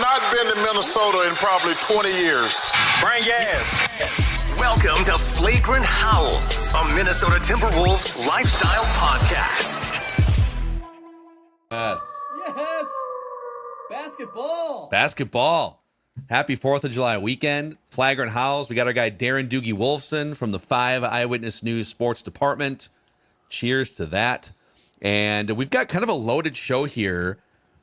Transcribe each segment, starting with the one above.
not been to Minnesota in probably 20 years. Bring gas. Welcome to Flagrant Howls, a Minnesota Timberwolves lifestyle podcast. Yes. Yes. Basketball. Basketball. Happy 4th of July weekend. Flagrant Howls. We got our guy Darren Doogie Wolfson from the 5 Eyewitness News Sports Department. Cheers to that. And we've got kind of a loaded show here.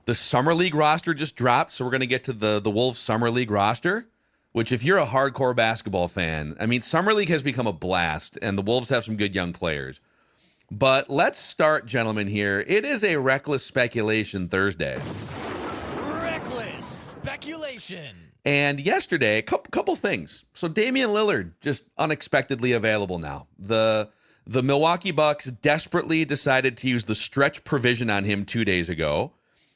The Summer League roster just dropped, so we're going to get to the Wolves Summer League roster, which if you're a hardcore basketball fan, I mean, Summer League has become a blast, and the Wolves have some good young players. But let's start, gentlemen, here. It is a Reckless Speculation Thursday. Reckless Speculation. And yesterday, a couple things. So Damian Lillard, just unexpectedly available now. The Milwaukee Bucks desperately decided to use the stretch provision on him 2 days ago,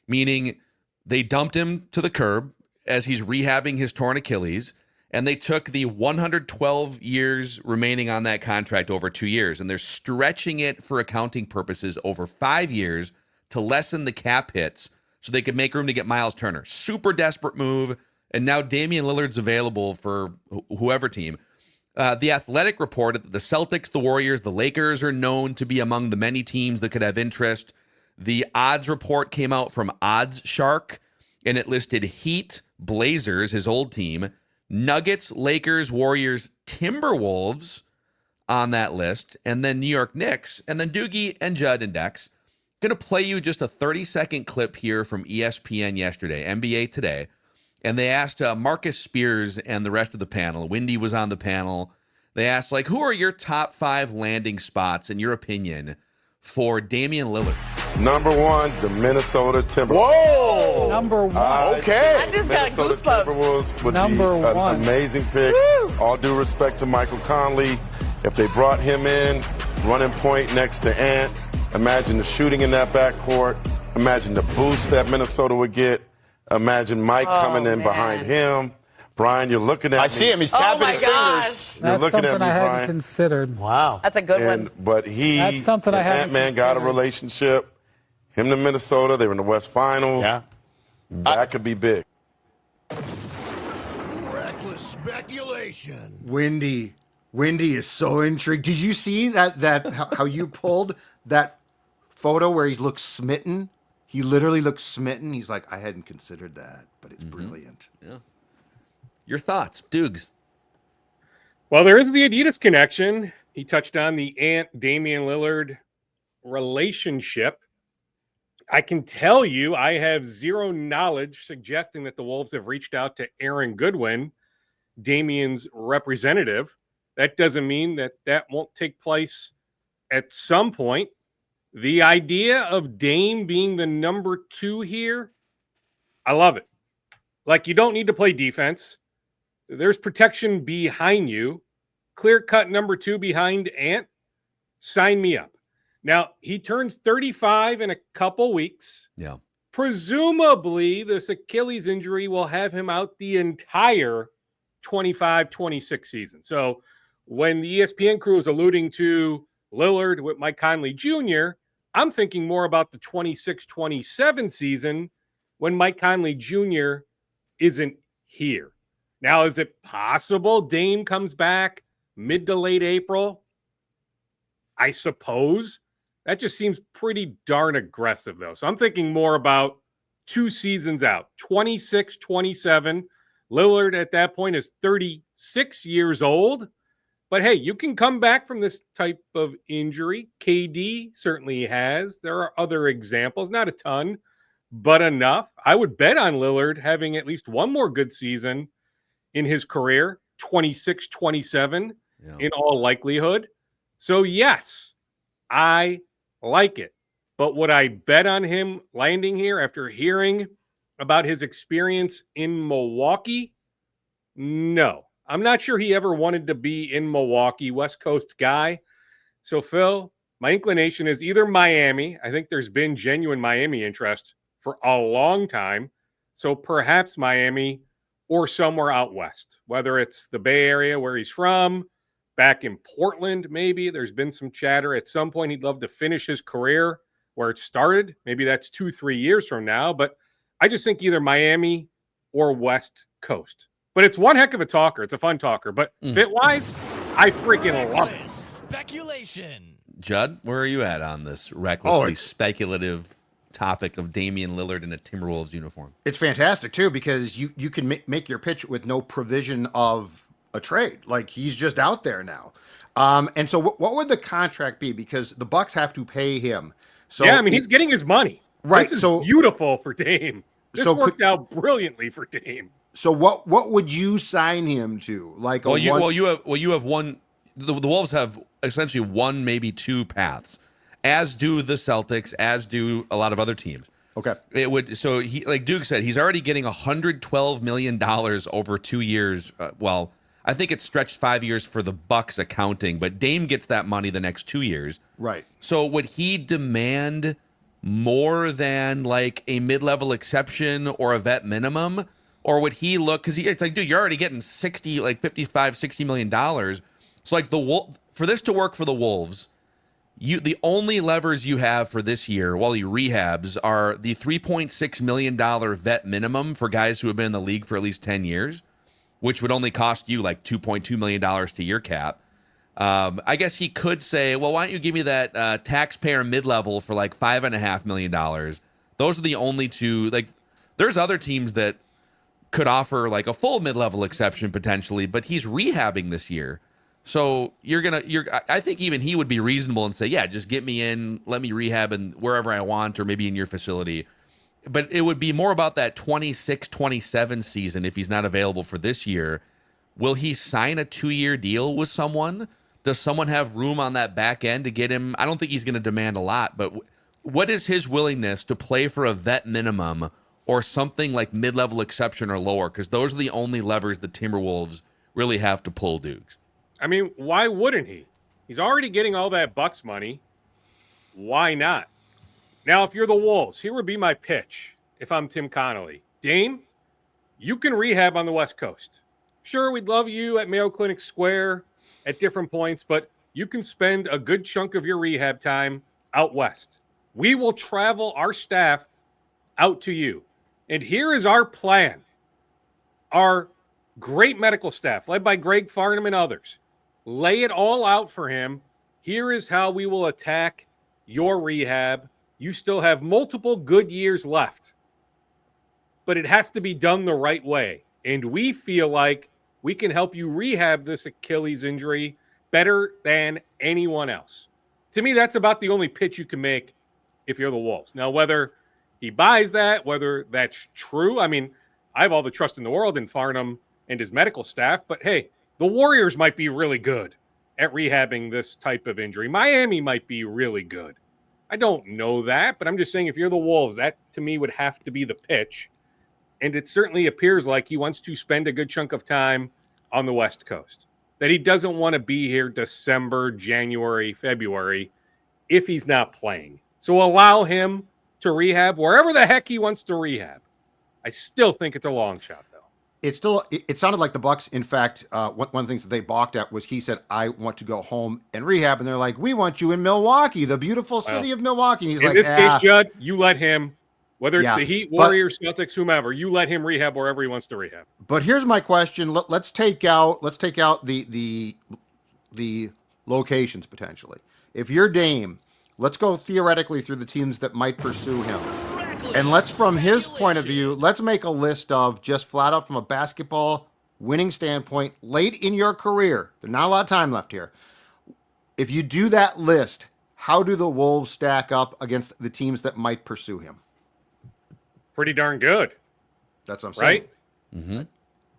meaning they dumped him to the curb as he's rehabbing his torn Achilles, and they took the 112 years remaining on that contract over 2 years, and they're stretching it for accounting purposes over 5 years to lessen the cap hits so they could make room to get Miles Turner. Super desperate move, and now Damian Lillard's available for whoever team. The Athletic reported that the Celtics, the Warriors, the Lakers are known to be among the many teams that could have interest. The odds report came out from Odds Shark, and it listed Heat, Blazers, his old team, Nuggets, Lakers, Warriors, Timberwolves on that list, and then New York Knicks, and then Doogie and Judd and Dex. Going to play you just a 30-second clip here from ESPN yesterday, NBA Today, and they asked Marcus Spears and the rest of the panel. Wendy was on the panel. They asked, who are your top 5 landing spots, in your opinion, for Damian Lillard? Number 1, the Minnesota Timberwolves. Whoa! Number 1. Okay. I just got Minnesota goosebumps. Timberwolves would Number be 1. an amazing pick. Woo! All due respect to Michael Conley. If they brought him in, running point next to Ant, imagine the shooting in that backcourt. Imagine the boost that Minnesota would get. Imagine Mike coming in behind him. Brian, you're looking at me. I see him. He's tapping his fingers. You're looking at me, That's something I hadn't Brian. considered. Wow. That's a good one. But he That's something I and haven't Ant-Man got a considered. relationship. Him to Minnesota, they were in the West Finals. Yeah. That could be big. Reckless speculation. Wendy is so intrigued. Did you see that how you pulled that photo where he looks smitten? He literally looks smitten. He's like, I hadn't considered that, but it's brilliant. Yeah. Your thoughts, Doogs? Well, there is the Adidas connection. He touched on the Damian Lillard relationship. I can tell you I have zero knowledge suggesting that the Wolves have reached out to Aaron Goodwin, Damian's representative. That doesn't mean that won't take place at some point. The idea of Dame being the number 2 here, I love it. You don't need to play defense. There's protection behind you. Clear-cut number 2 behind Ant. Sign me up. Now, he turns 35 in a couple weeks. Yeah. Presumably, this Achilles injury will have him out the entire 25-26 season. So when the ESPN crew is alluding to Lillard with Mike Conley Jr., I'm thinking more about the 26-27 season when Mike Conley Jr. isn't here. Now, is it possible Dame comes back mid to late April? I suppose. That just seems pretty darn aggressive, though. So I'm thinking more about 2 seasons out, 26-27. Lillard at that point is 36 years old. But hey, you can come back from this type of injury. KD certainly has. There are other examples, not a ton, but enough. I would bet on Lillard having at least one more good season in his career, 26-27 in all likelihood. So yes, I like it. But would I bet on him landing here after hearing about his experience in Milwaukee? No. I'm not sure he ever wanted to be in Milwaukee, West Coast guy. So, Phil, my inclination is either Miami. I think there's been genuine Miami interest for a long time. So perhaps Miami or somewhere out west, whether it's the Bay Area where he's from, back in Portland, maybe. There's been some chatter. At some point, he'd love to finish his career where it started. Maybe that's 2-3 years from now. But I just think either Miami or West Coast. But it's one heck of a talker. It's a fun talker. But fit-wise, I freaking love it. Speculation. Judd, where are you at on this recklessly speculative topic of Damian Lillard in a Timberwolves uniform? It's fantastic, too, because you can make your pitch with no provision of a trade. Like, he's just out there now. And so what would the contract be? Because the Bucks have to pay him. So yeah, I mean, he's getting his money. Right. This is beautiful for Dame. This worked out brilliantly for Dame. So what would you sign him to? Like, you have one. The Wolves have essentially one, maybe two paths, as do the Celtics, as do a lot of other teams. Okay. It would. So he, like Duke said, he's already getting $112 million over 2 years. Well, I think it's stretched 5 years for the Bucks accounting, but Dame gets that money the next 2 years. Right. So would he demand more than like a mid-level exception or a vet minimum? Or would he look, because it's like, dude, you're already getting 60, like $55-60 million. So like for this to work for the Wolves, the only levers you have for this year while he rehabs are the $3.6 million vet minimum for guys who have been in the league for at least 10 years, which would only cost you like $2.2 million to your cap. I guess he could say, well, why don't you give me that taxpayer mid-level for like $5.5 million? Those are the only two. Like, there's other teams that could offer like a full mid-level exception potentially, but he's rehabbing this year. So I think even he would be reasonable and say, yeah, just get me in, let me rehab and wherever I want, or maybe in your facility. But it would be more about that 26-27 season if he's not available for this year. Will he sign a 2-year deal with someone? Does someone have room on that back end to get him? I don't think he's going to demand a lot, but what is his willingness to play for a vet minimum or something like mid-level exception or lower? Because those are the only levers the Timberwolves really have to pull, Dukes. I mean, why wouldn't he? He's already getting all that Bucks money. Why not? Now, if you're the Wolves, here would be my pitch if I'm Tim Connolly. Dame, you can rehab on the West Coast. Sure, we'd love you at Mayo Clinic Square at different points, but you can spend a good chunk of your rehab time out west. We will travel our staff out to you. And here is our plan. Our great medical staff, led by Greg Farnham and others, lay it all out for him. Here is how we will attack your rehab. You still have multiple good years left, but it has to be done the right way. And we feel like we can help you rehab this Achilles injury better than anyone else. To me, that's about the only pitch you can make if you're the Wolves. Now, whether he buys that, whether that's true, I mean, I have all the trust in the world in Farnham and his medical staff, but hey, the Warriors might be really good at rehabbing this type of injury. Miami might be really good. I don't know that, but I'm just saying if you're the Wolves, that to me would have to be the pitch. And it certainly appears like he wants to spend a good chunk of time on the West Coast, that he doesn't want to be here December, January, February if he's not playing. So allow him to rehab wherever the heck he wants to rehab. I still think it's a long shot, though. It sounded like the Bucks, in fact, one of the things that they balked at was he said, I want to go home and rehab. And they're like, we want you in Milwaukee, the beautiful city of Milwaukee. And he's in like, this case, Judd, you let him, whether it's the Heat, Warriors, Celtics, whomever, you let him rehab wherever he wants to rehab. But here's my question. Let's take out the locations potentially. If you're Dame, let's go theoretically through the teams that might pursue him. And let's, from his point of view, let's make a list of just flat out from a basketball winning standpoint, late in your career. There's not a lot of time left here. If you do that list, how do the Wolves stack up against the teams that might pursue him? Pretty darn good. That's what I'm saying. Right? Mm-hmm.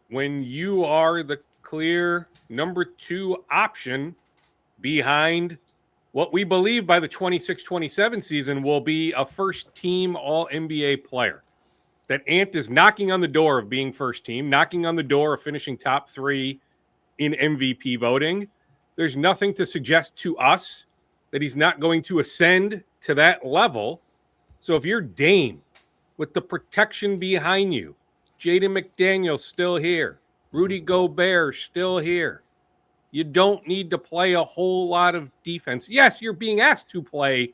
When you are the clear number 2 option behind what we believe by the 26-27 season will be a first-team All-NBA player. That Ant is knocking on the door of being first team, knocking on the door of finishing top 3 in MVP voting. There's nothing to suggest to us that he's not going to ascend to that level. So if you're Dame with the protection behind you, Jaden McDaniels still here, Rudy Gobert still here, you don't need to play a whole lot of defense. Yes, you're being asked to play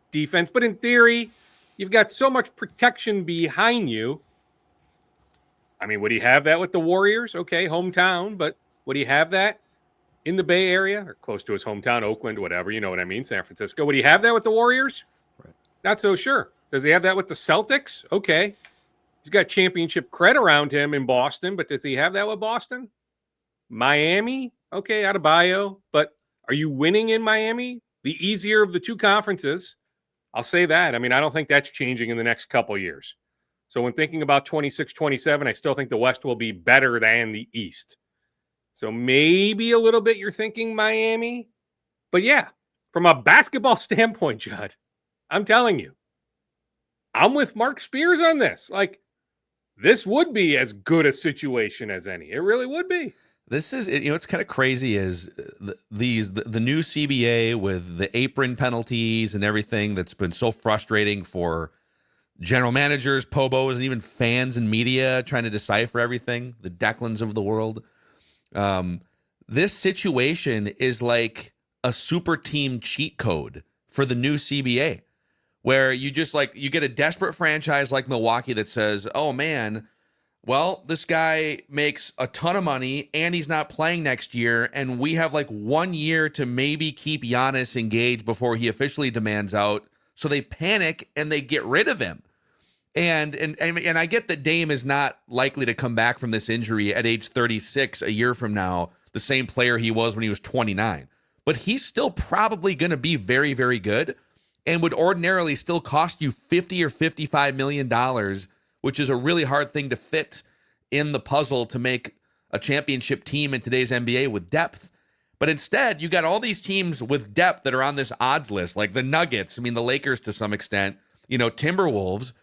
defense, but in theory, you've got so much protection behind you. I mean, would he have that with the Warriors? Okay, hometown, but would he have that in the Bay Area or close to his hometown, Oakland, whatever, you know what I mean, San Francisco? Would he have that with the Warriors? Right. Not so sure. Does he have that with the Celtics? Okay. He's got championship cred around him in Boston, but does he have that with Boston? Miami? Okay, Adebayo. But are you winning in Miami? The easier of the two conferences. I'll say that. I mean, I don't think that's changing in the next couple of years. So when thinking about 26, 27, I still think the West will be better than the East. So maybe a little bit you're thinking Miami. But yeah, from a basketball standpoint, Judd, I'm telling you, I'm with Mark Spears on this. Like, this would be as good a situation as any. It really would be. This is, it's kind of crazy is the new CBA with the apron penalties and everything that's been so frustrating for general managers, pobos, and even fans and media trying to decipher everything, the Declans of the world. This situation is like a super team cheat code for the new CBA, where you just you get a desperate franchise like Milwaukee that says, oh man, well, this guy makes a ton of money and he's not playing next year, and we have 1 year to maybe keep Giannis engaged before he officially demands out. So they panic and they get rid of him. And I get that Dame is not likely to come back from this injury at age 36 a year from now, the same player he was when he was 29. But he's still probably going to be very, very good and would ordinarily still cost you $50 or $55 million, which is a really hard thing to fit in the puzzle to make a championship team in today's NBA with depth. But instead, you got all these teams with depth that are on this odds list, like the Nuggets, the Lakers to some extent, Timberwolves.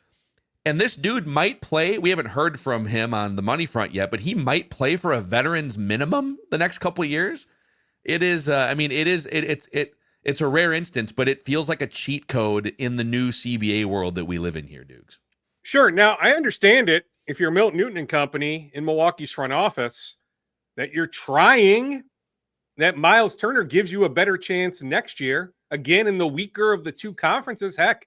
And this dude might play. We haven't heard from him on the money front yet, but he might play for a veteran's minimum the next couple of years. It is, it's a rare instance, but it feels like a cheat code in the new CBA world that we live in here, Dukes. Sure. Now, I understand it if you're Milton Newton and company in Milwaukee's front office, that you're trying, that Miles Turner gives you a better chance next year, again, in the weaker of the two conferences. Heck,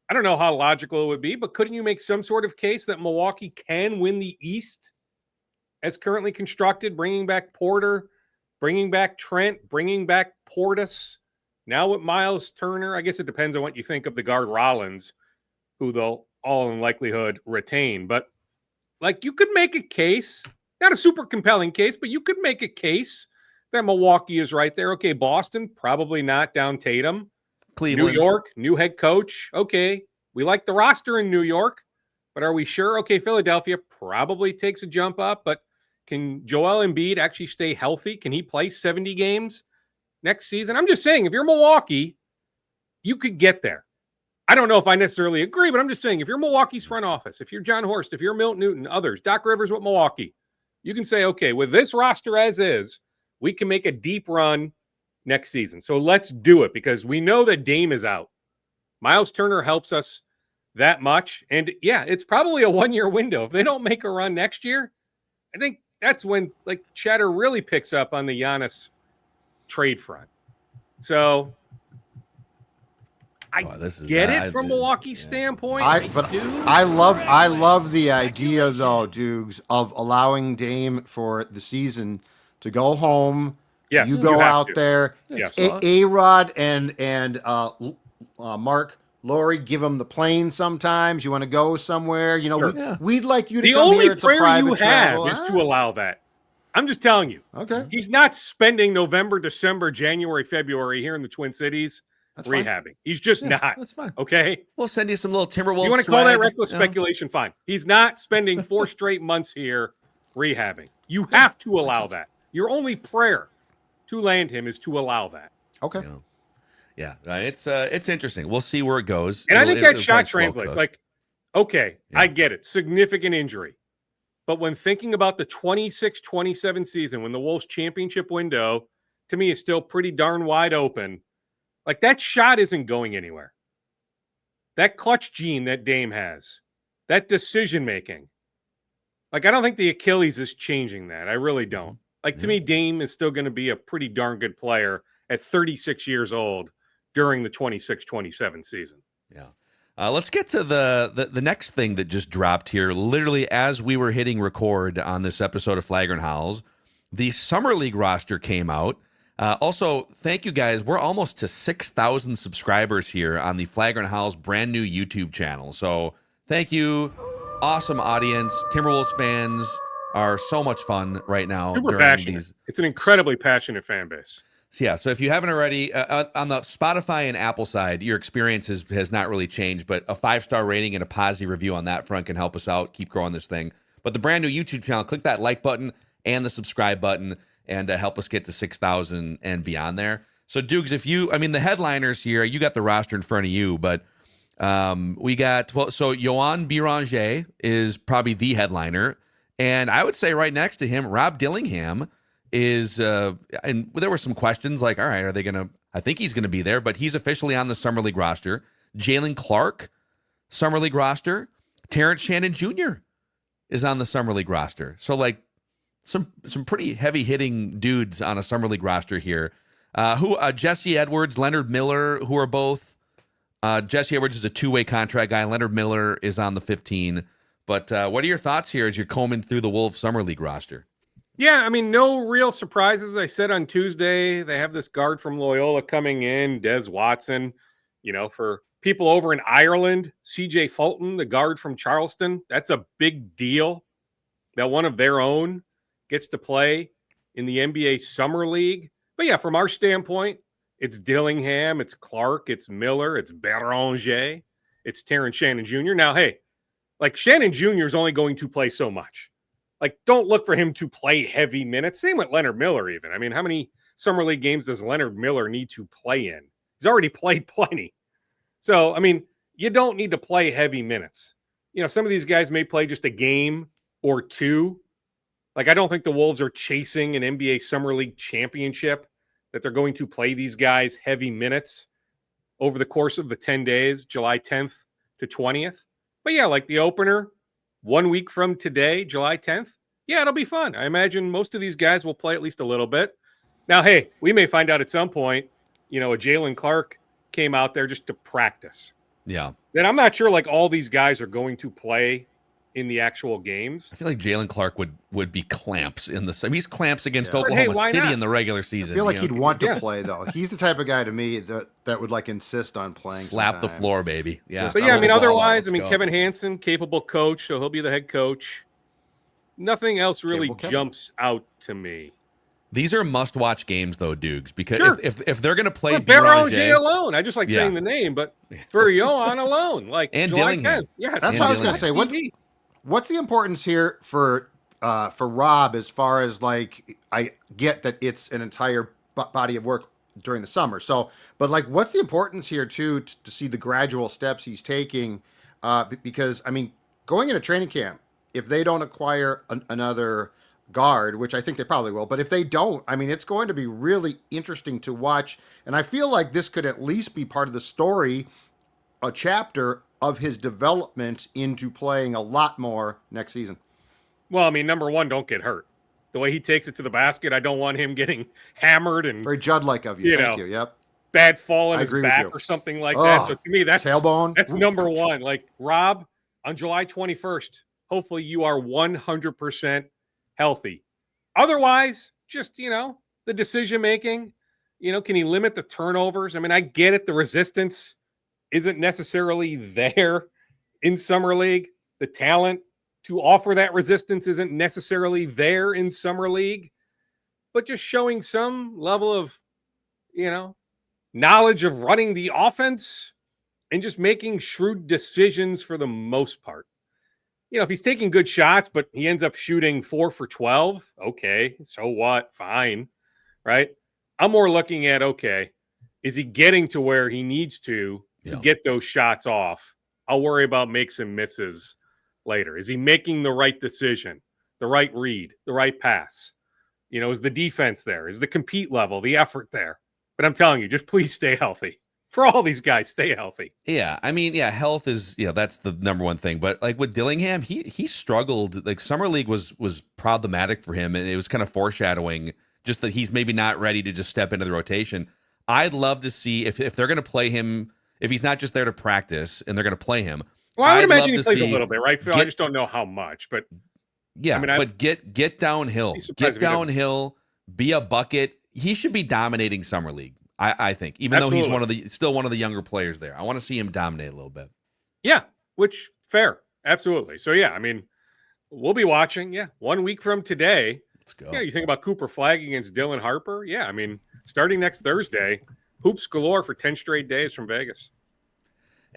I don't know how logical it would be, but couldn't you make some sort of case that Milwaukee can win the East as currently constructed, bringing back Porter, bringing back Trent, bringing back Portis? Now with Miles Turner, I guess it depends on what you think of the guard Rollins, who they'll all in likelihood retain. But you could make a case, not a super compelling case, but you could make a case that Milwaukee is right there. Okay, Boston, probably not down Tatum. Cleveland. New York, new head coach. Okay, we like the roster in New York, but are we sure? Okay, Philadelphia probably takes a jump up, but can Joel Embiid actually stay healthy? Can he play 70 games next season? I'm just saying, if you're Milwaukee, you could get there. I don't know if I necessarily agree, but I'm just saying, if you're Milwaukee's front office, if you're John Horst, if you're Milton Newton, others, Doc Rivers with Milwaukee, you can say, okay, with this roster as is, we can make a deep run next season. So let's do it, because we know that Dame is out. Miles Turner helps us that much. And yeah, it's probably a 1 year window. If they don't make a run next year, I think that's when chatter really picks up on the Giannis trade front. So I get it from Milwaukee's standpoint. I love the idea though, Dukes, of allowing Dame for the season to go home. Yes, you go out there. Yes. A-Rod and Mark Laurie give him the plane sometimes. You want to go somewhere, Sure. we'd like you to the come only here. It's prayer a private you travel. have is to allow that. I'm just telling you. Okay. He's not spending November, December, January, February here in the Twin Cities rehabbing. Fine. He's just not. That's fine. Okay. We'll send you some little Timberwolves. You want to call that swag, reckless speculation? Fine. He's not spending 4 straight months here rehabbing. You have to allow that. Your only prayer to land him is to allow that. Okay. Yeah, it's interesting. We'll see where it goes. And I think that shot translates. Okay, yeah. I get it. Significant injury. But when thinking about the 26-27 season, when the Wolves championship window, to me, is still pretty darn wide open, that shot isn't going anywhere. That clutch gene that Dame has, that decision-making, I don't think the Achilles is changing that. I really don't. To me, Dame is still going to be a pretty darn good player at 36 years old during the 26-27 season. Yeah. Let's get to the next thing that just dropped here. Literally, as we were hitting record on this episode of Flagrant Howls, the Summer League roster came out. Also, thank you guys. We're almost to 6,000 subscribers here on the Flagrant Howls brand new YouTube channel. So thank you. Awesome audience. Timberwolves fans are so much fun right now. Super passionate. It's an incredibly passionate fan base. So yeah, so if you haven't already, on the Spotify and Apple side, your experience has not really changed, but a 5-star rating and a positive review on that front can help us out, keep growing this thing. But the brand new YouTube channel, click that like button and the subscribe button and help us get to 6,000 and beyond there. So Dukes, the headliners here, you got the roster in front of you, but we got, so Yohan Biranger is probably the headliner. And I would say right next to him, Rob Dillingham is, and there were some questions like, all right, are they going to, I think he's going to be there, but he's officially on the Summer League roster. Jalen Clark, Summer League roster. Terrence Shannon Jr. is on the Summer League roster. So like some pretty heavy hitting dudes on a Summer League roster here. Jesse Edwards, Leonard Miller, who are both, Jesse Edwards is a 2-way contract guy. Leonard Miller is on the 15. But what are your thoughts here as you're combing through the Wolves Summer League roster? Yeah, no real surprises. I said on Tuesday, they have this guard from Loyola coming in, Des Watson. For people over in Ireland, CJ Fulton, the guard from Charleston, that's a big deal that one of their own gets to play in the NBA Summer League. But yeah, from our standpoint, it's Dillingham, it's Clark, it's Miller, it's Beranger, it's Terrence Shannon Jr. Now, hey, like Shannon Jr. is only going to play so much. Like, don't look for him to play heavy minutes. Same with Leonard Miller, even. How many Summer League games does Leonard Miller need to play in? He's already played plenty. So, you don't need to play heavy minutes. Some of these guys may play just a game or two. Like, I don't think the Wolves are chasing an NBA Summer League championship, that they're going to play these guys heavy minutes over the course of the 10 days, July 10th to 20th. But yeah, like the opener, 1 week from today, July 10th, yeah, it'll be fun. I imagine most of these guys will play at least a little bit. Now, hey, we may find out at some point, a Jalen Clark came out there just to practice. Yeah. Then I'm not sure like all these guys are going to play in the actual games. I feel like Jalen Clark would be clamps in the. He's clamps against Oklahoma City in the regular season. I feel like he'd want to play though. He's the type of guy to me that would like insist on playing. Slap the floor, baby. Yeah. But yeah, otherwise, Kevin Hansen, capable coach, so he'll be the head coach. Nothing else really jumps out to me. These are must-watch games, though, Dukes, because if they're going to play Beranger alone, I just like saying the name, but for Yohan alone, like and July Dillingham. 10th, yes, that's what I was going to say. What's the importance here for Rob as far as like I get that it's an entire body of work during the summer. So, but like, what's the importance here too to see the gradual steps he's taking? Because going into training camp, if they don't acquire another guard, which I think they probably will, but if they don't, it's going to be really interesting to watch. And I feel like this could at least be part of the story, a chapter of his development into playing a lot more next season. Well, number one, don't get hurt. The way he takes it to the basket, I don't want him getting hammered and very Judd-like of you. Thank you. Yep. Bad fall in his back or something like that. So to me, that's tailbone. That's number one. Like Rob, on July 21st, hopefully you are 100% healthy. Otherwise, just the decision making. Can he limit the turnovers? I get it. The resistance isn't necessarily there in Summer League. The talent to offer that resistance isn't necessarily there in Summer League. But just showing some level of, knowledge of running the offense and just making shrewd decisions for the most part. If he's taking good shots, but he ends up shooting 4 for 12, okay, so what? Fine, right? I'm more looking at, okay, is he getting to where he needs to get those shots off? I'll worry about makes and misses later. Is he making the right decision, the right read, the right pass? Is the defense there? Is the compete level, the effort there? But I'm telling you, just please stay healthy. For all these guys, stay healthy. Yeah, health is, that's the number one thing. But like with Dillingham, he struggled. Like Summer League was problematic for him, and it was kind of foreshadowing just that he's maybe not ready to just step into the rotation. I'd love to see if they're going to play him if he's not just there to practice and they're going to play him. Well, I would I'd imagine love he to plays a see- little bit, right, Phil? I just don't know how much, but Yeah, I mean, but get downhill. be surprised Get if he doesn't. downhill, be a bucket. He should be dominating Summer League, I think, even though he's still one of the younger players there. I want to see him dominate a little bit. yeah, which fair. Absolutely. So, yeah, I mean, we'll be watching. Yeah, 1 week from today. Let's go. Yeah, you think about Cooper Flagg against Dylan Harper. Yeah, I mean, starting next Thursday, hoops galore for 10 straight days from Vegas.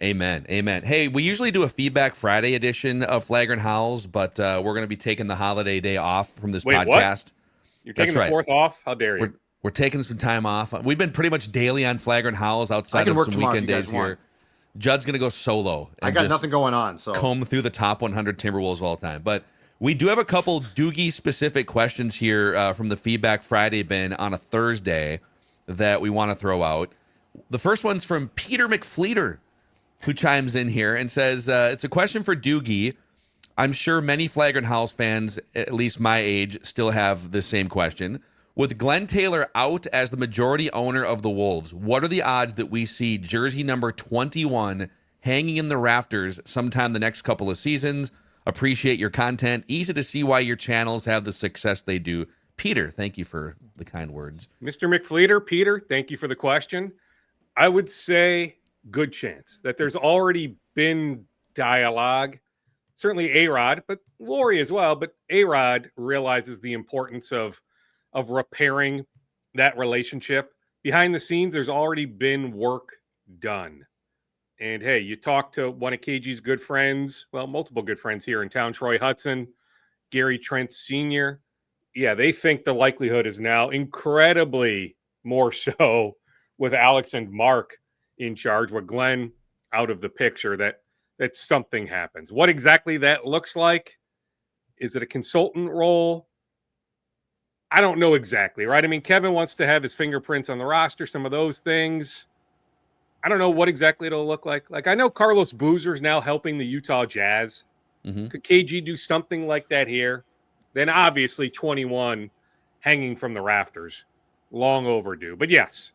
Amen. Amen. Hey, we usually do a Feedback Friday edition of Flagrant Howls, but we're going to be taking the holiday day off from this podcast. What? You're taking That's the right. 4th off? How dare you? We're taking some time off. We've been pretty much daily on Flagrant Howls I outside can of work some tomorrow if weekend you guys days want. here. Judd's going to go solo. I and got just nothing going on, so comb through the top 100 Timberwolves of all time. But we do have a couple Doogie-specific questions here from the Feedback Friday bin on a Thursday that we want to throw out. The first one's from Peter McFleeter, who chimes in here and says, it's a question for Doogie. I'm sure many Flagrant Howls fans, at least my age, still have the same question. With Glen Taylor out as the majority owner of the Wolves, what are the odds that we see jersey number 21 hanging in the rafters sometime the next couple of seasons? Appreciate your content. Easy to see why your channels have the success they do. Peter, thank you for the kind words. Mr. McFleeter, Peter, thank you for the question. I would say good chance that there's already been dialogue. Certainly A-Rod, but Lori as well. But A-Rod realizes the importance of repairing that relationship. Behind the scenes, there's already been work done. And hey, you talk to one of KG's good friends, well, multiple good friends here in town, Troy Hudson, Gary Trent Sr. Yeah, they think the likelihood is now incredibly more so with Alex and Mark in charge, with Glenn out of the picture, that something happens. What exactly that looks like? Is it a consultant role? I don't know exactly, right? I mean, Kevin wants to have his fingerprints on the roster, some of those things. I don't know what exactly it'll look like. Like, I know Carlos Boozer's now helping the Utah Jazz. Mm-hmm. Could KG do something like that here? Then obviously 21 hanging from the rafters. Long overdue. But yes,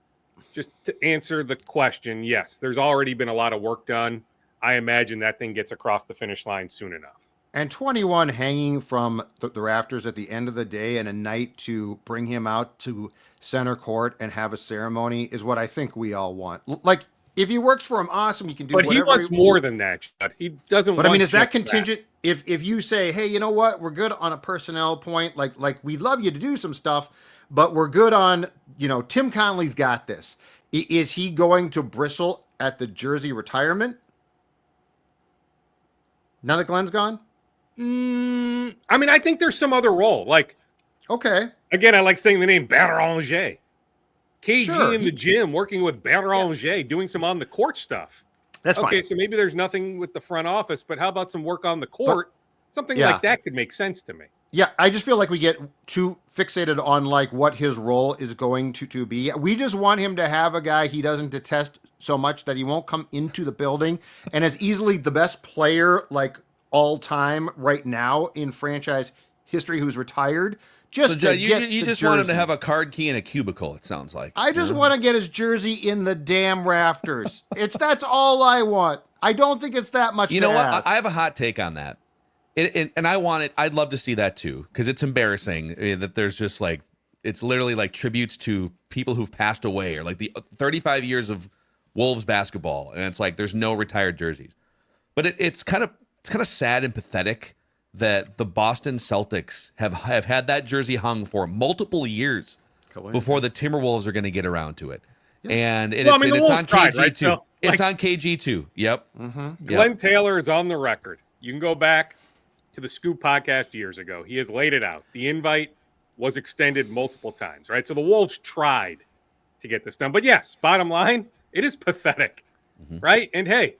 just to answer the question, yes, there's already been a lot of work done. I imagine that thing gets across the finish line soon enough. And 21 hanging from the rafters at the end of the day, and a night to bring him out to center court and have a ceremony is what I think we all want. Like, if he works for him, awesome. He can do but whatever. He wants more than that, Chad. He doesn't But I want mean, is that just contingent? If you say, hey, you know what? We're good on a personnel point. Like we'd love you to do some stuff, but we're good on, Tim Connelly's got this. Is he going to bristle at the jersey retirement now that Glenn's gone? I mean, I think there's some other role. Like, okay. Again, I like saying the name Beranger. KG Sure, in the gym working with Beranger, doing some on the court stuff. That's fine. Okay, so maybe there's nothing with the front office, but how about some work on the court? Something yeah. like that could make sense to me. Yeah, I just feel like we get too fixated on like what his role is going to be. We just want him to have a guy he doesn't detest so much that he won't come into the building and is easily the best player like all time right now in franchise history who's retired. Just So, Judd, to you get just the want him to jersey. have a card key in a cubicle, it sounds like. I just want to get his jersey in the damn rafters. That's all I want. I don't think it's that much. You to know what? ask. I have a hot take on that. And I want it. I'd love to see that too, because it's embarrassing that there's just like, it's literally like tributes to people who've passed away, or like the 35 years of Wolves basketball, and it's like there's no retired jerseys. But it's kind of sad and pathetic that the Boston Celtics have had that jersey hung for multiple years before the Timberwolves are going to get around to it. And it's on KG right? too. So, it's on KG too. Yep. Glen Taylor is on the record. You can go back to the Scoop podcast years ago. He has laid it out. The invite was extended multiple times, right? So the Wolves tried to get this done. But yes, bottom line, it is pathetic, right? And hey,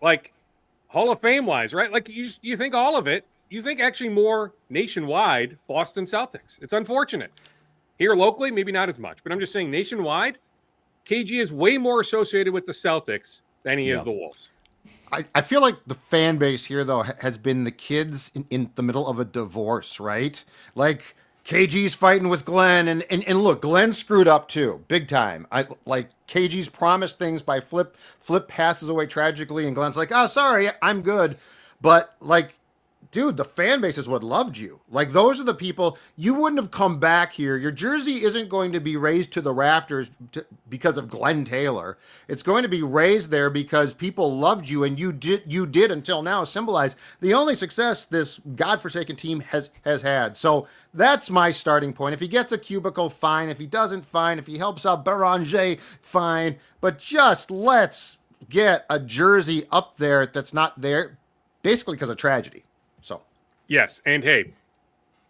like Hall of Fame wise, right? Like you think all of it, you think actually more nationwide Boston Celtics. It's unfortunate. Here locally, maybe not as much, but I'm just saying nationwide, KG is way more associated with the Celtics than he is the Wolves. I feel like the fan base here, though, has been the kids in the middle of a divorce, right? Like, KG's fighting with Glenn, and look, Glenn screwed up too, big time. I like KG's promised things by Flip. Flip passes away tragically, and Glenn's like, "Oh, sorry, I'm good," but like, dude, the fan base is what loved you. Like, those are the people. You wouldn't have come back here. Your jersey isn't going to be raised to the rafters because of Glen Taylor. It's going to be raised there because people loved you, and you did until now symbolize the only success this godforsaken team has had. So that's my starting point. If he gets a cubicle, fine. If he doesn't, fine. If he helps out Beranger, fine. But just let's get a jersey up there that's not there, basically because of tragedy. Yes, and hey,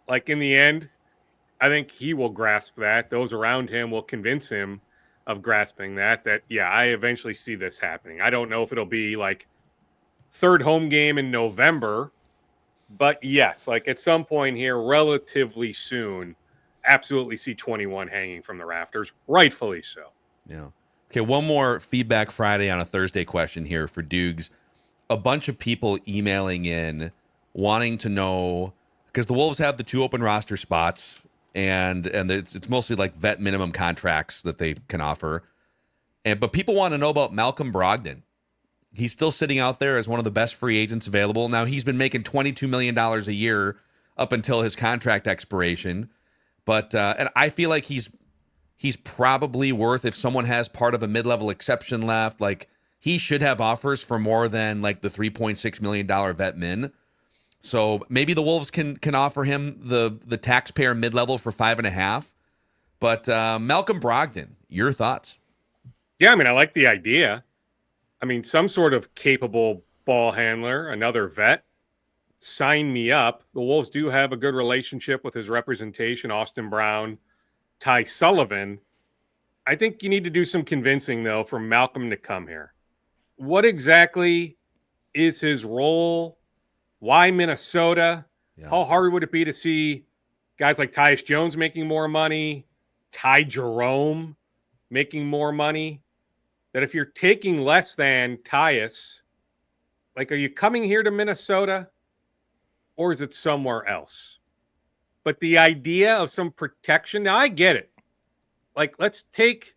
like in the end, I think he will grasp that. Those around him will convince him of grasping that, yeah, I eventually see this happening. I don't know if it'll be like third home game in November, but yes, like at some point here, relatively soon, absolutely see 21 hanging from the rafters, rightfully so. Yeah. Okay, one more Feedback Friday on a Thursday question here for Dukes. A bunch of people emailing in wanting to know, because the Wolves have the 2 open roster spots, and it's mostly like vet minimum contracts that they can offer. But people want to know about Malcolm Brogdon. He's still sitting out there as one of the best free agents available. Now, he's been making $22 million a year up until his contract expiration. But and I feel like he's probably worth, if someone has part of a mid-level exception left, like he should have offers for more than like the $3.6 million vet min. So maybe the Wolves can offer him the taxpayer mid-level for 5.5. But Malcolm Brogdon, your thoughts? Yeah, I mean, I like the idea. I mean, some sort of capable ball handler, another vet, sign me up. The Wolves do have a good relationship with his representation, Austin Brown, Ty Sullivan. I think you need to do some convincing, though, for Malcolm to come here. What exactly is his role? Why Minnesota? Yeah. How hard would it be to see guys like Tyus Jones making more money, Ty Jerome making more money? That if you're taking less than Tyus, like, are you coming here to Minnesota or is it somewhere else? But the idea of some protection, now I get it. Like, let's take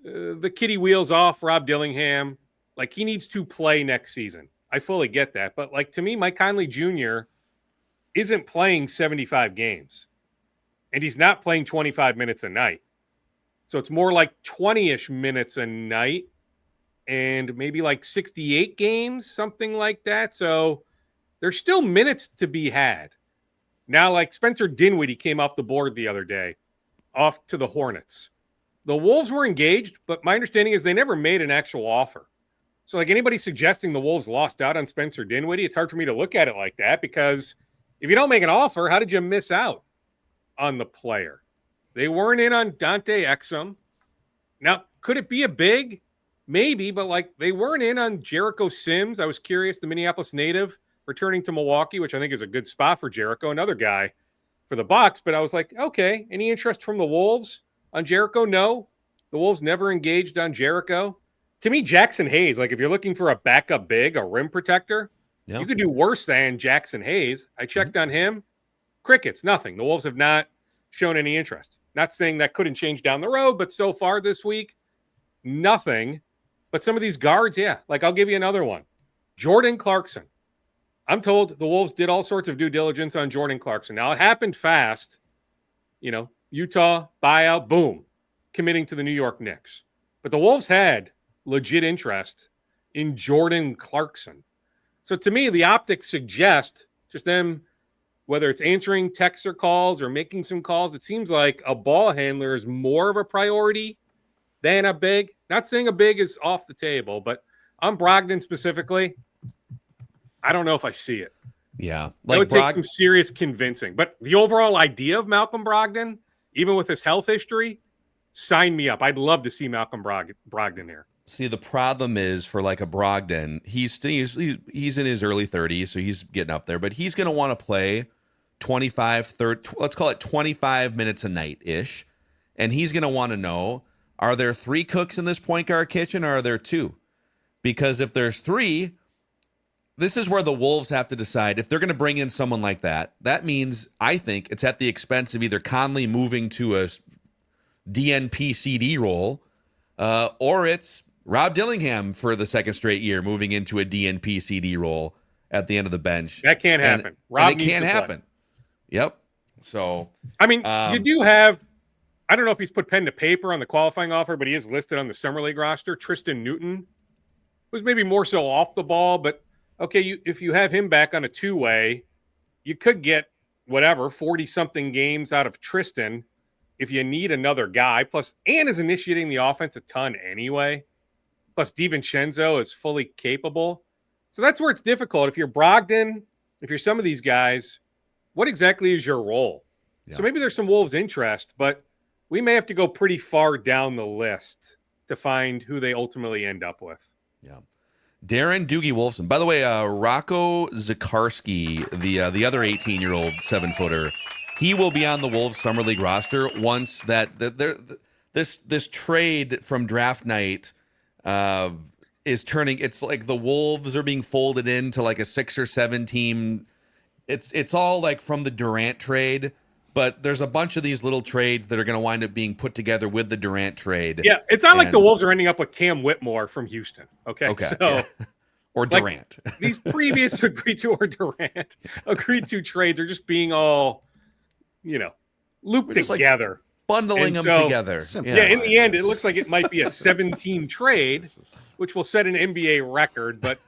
the kiddie wheels off Rob Dillingham. Like, he needs to play next season. I fully get that. But, like, to me, Mike Conley Jr. isn't playing 75 games. And he's not playing 25 minutes a night. So it's more like 20-ish minutes a night and maybe like 68 games, something like that. So there's still minutes to be had. Now, like Spencer Dinwiddie came off the board the other day, off to the Hornets. The Wolves were engaged, but my understanding is they never made an actual offer. So, like, anybody suggesting the Wolves lost out on Spencer Dinwiddie, it's hard for me to look at it like that, because if you don't make an offer, how did you miss out on the player? They weren't in on Dante Exum. Now, could it be a big? Maybe, but, like, they weren't in on Jericho Sims. I was curious, the Minneapolis native returning to Milwaukee, which I think is a good spot for Jericho, another guy for the Bucks. But I was like, okay, any interest from the Wolves on Jericho? No. The Wolves never engaged on Jericho. To me, Jackson Hayes, like, if you're looking for a backup big, a rim protector, you could do worse than Jackson Hayes. I checked on him. Crickets, nothing. The Wolves have not shown any interest. Not saying that couldn't change down the road, but so far this week, nothing. But some of these guards, yeah. Like, I'll give you another one. Jordan Clarkson. I'm told the Wolves did all sorts of due diligence on Jordan Clarkson. Now, it happened fast. You know, Utah, buyout, boom, committing to the New York Knicks. But the Wolves had legit interest in Jordan Clarkson. So to me, the optics suggest just them, whether it's answering texts or calls or making some calls, it seems like a ball handler is more of a priority than a big. Not saying a big is off the table, but on Brogdon specifically, I don't know if I see it. Yeah. Like, it would take some serious convincing. But the overall idea of Malcolm Brogdon, even with his health history, sign me up. I'd love to see Malcolm Brogdon here. See, the problem is for like a Brogdon, he's in his early 30s, so he's getting up there, but he's going to want to play 30, let's call it 25 minutes a night-ish, and he's going to want to know, are there 3 cooks in this point guard kitchen, or are there 2? Because if there's 3, this is where the Wolves have to decide if they're going to bring in someone like that. That means, I think, it's at the expense of either Conley moving to a DNP CD role, or it's Rob Dillingham for the second straight year moving into a DNP CD role at the end of the bench. That can't happen. And it can't happen. Yep. So, I mean, you do have, I don't know if he's put pen to paper on the qualifying offer, but he is listed on the Summer League roster. Tristan Newton was maybe more so off the ball, but okay, if you have him back on a two-way, you could get whatever, 40-something games out of Tristan if you need another guy. Plus, Ann is initiating the offense a ton anyway. Plus, DiVincenzo is fully capable. So that's where it's difficult. If you're Brogdon, if you're some of these guys, what exactly is your role? Yeah. So maybe there's some Wolves interest, but we may have to go pretty far down the list to find who they ultimately end up with. Yeah. Darren Doogie Wolfson. By the way, Rocco Zakarski, the other 18-year-old 7-footer, he will be on the Wolves Summer League roster once this trade from draft night is turning. It's like the Wolves are being folded into like a 6 or 7 team. It's all like from the Durant trade, but there's a bunch of these little trades that are going to wind up being put together with the Durant trade. Yeah, it's not like the Wolves are ending up with Cam Whitmore from Houston. Okay. So, yeah. Or Durant. Like, these previous agreed to trades are just being all, looped together. Like bundling them together. Yeah, in the end, it looks like it might be a 7-team trade, which will set an NBA record, but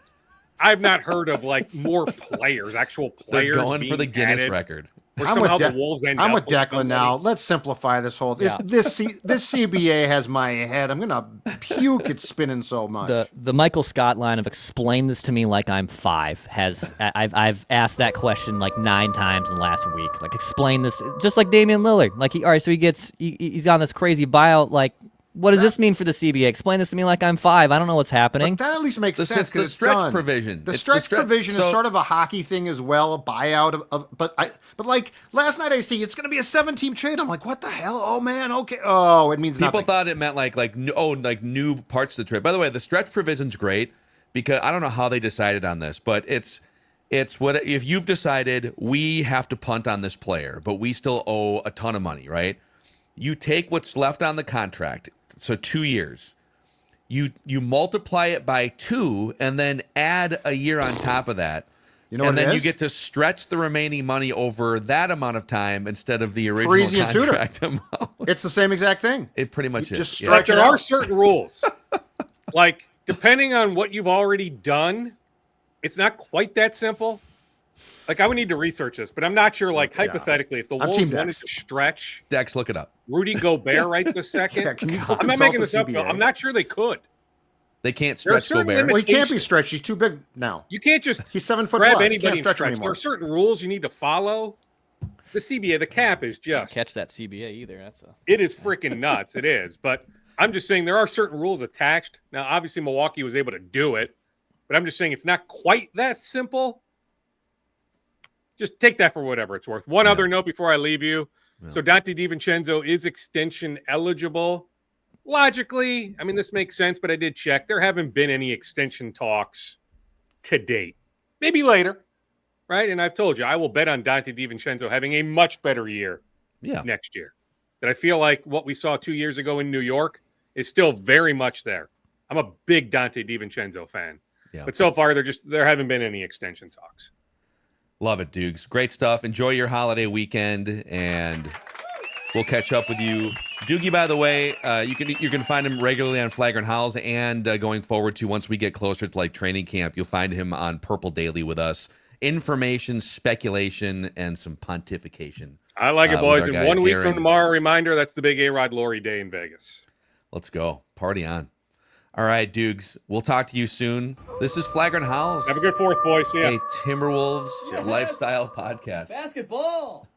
I've not heard of like more players, actual players. They're going for the Guinness record. I'm with Declan now. Let's simplify this whole. This CBA has my head. I'm gonna puke. It's spinning so much. The Michael Scott line of "explain this to me like I'm 5" has I've asked that question like 9 times in the last week. Like, explain this, just like Damian Lillard. Like, he's on this crazy buyout. Like, what does this mean for the CBA? Explain this to me like I'm 5. I don't know what's happening. But that at least makes sense. The stretch provision. The stretch provision is sort of a hockey thing as well, a buyout but like last night I see it's going to be a 7-team trade. I'm like, what the hell? Oh man, okay. Oh, it means people nothing. thought it meant like new parts of the trade. By the way, the stretch provision's great because I don't know how they decided on this, but it's what if you've decided we have to punt on this player, but we still owe a ton of money, right? You take what's left on the contract. So 2 years, you multiply it by 2 and then add a year on top of that. And then you get to stretch the remaining money over that amount of time instead of the original contract amount. It's the same exact thing. It pretty much is. Just stretch it out. There are certain rules. Like, depending on what you've already done, it's not quite that simple. Like, I would need to research this, but I'm not sure, hypothetically, if the Wolves wanted to stretch Dex, look it up. Rudy Gobert right this second. I'm not making this up, Phil. I'm not sure they could. They can't stretch Gobert. Well, he can't be stretched. He's too big now. You can't just he's 7 foot grab plus. anybody and stretch. There are certain rules you need to follow. The CBA, the cap is just... Can't catch that CBA either. It is freaking nuts. It is. But I'm just saying there are certain rules attached. Now, obviously, Milwaukee was able to do it, but I'm just saying it's not quite that simple. Just take that for whatever it's worth. One other note before I leave you. Yeah. So Dante DiVincenzo is extension eligible. Logically, I mean, this makes sense, but I did check. There haven't been any extension talks to date. Maybe later, right? And I've told you, I will bet on Dante DiVincenzo having a much better year next year. That I feel like what we saw 2 years ago in New York is still very much there. I'm a big Dante DiVincenzo fan. Yeah. But so far, there haven't been any extension talks. Love it, Dukes. Great stuff. Enjoy your holiday weekend, and we'll catch up with you. Doogie, by the way, you can find him regularly on Flagrant Howls, and going forward to once we get closer to training camp, you'll find him on Purple Daily with us. Information, speculation, and some pontification. I like it, boys. And 1 week from tomorrow, reminder, that's the big A-Rod Laurie Day in Vegas. Let's go. Party on. All right, Dukes. We'll talk to you soon. This is Flagrant Howls. Have a good 4th, boys. See ya. A Timberwolves lifestyle podcast. Basketball.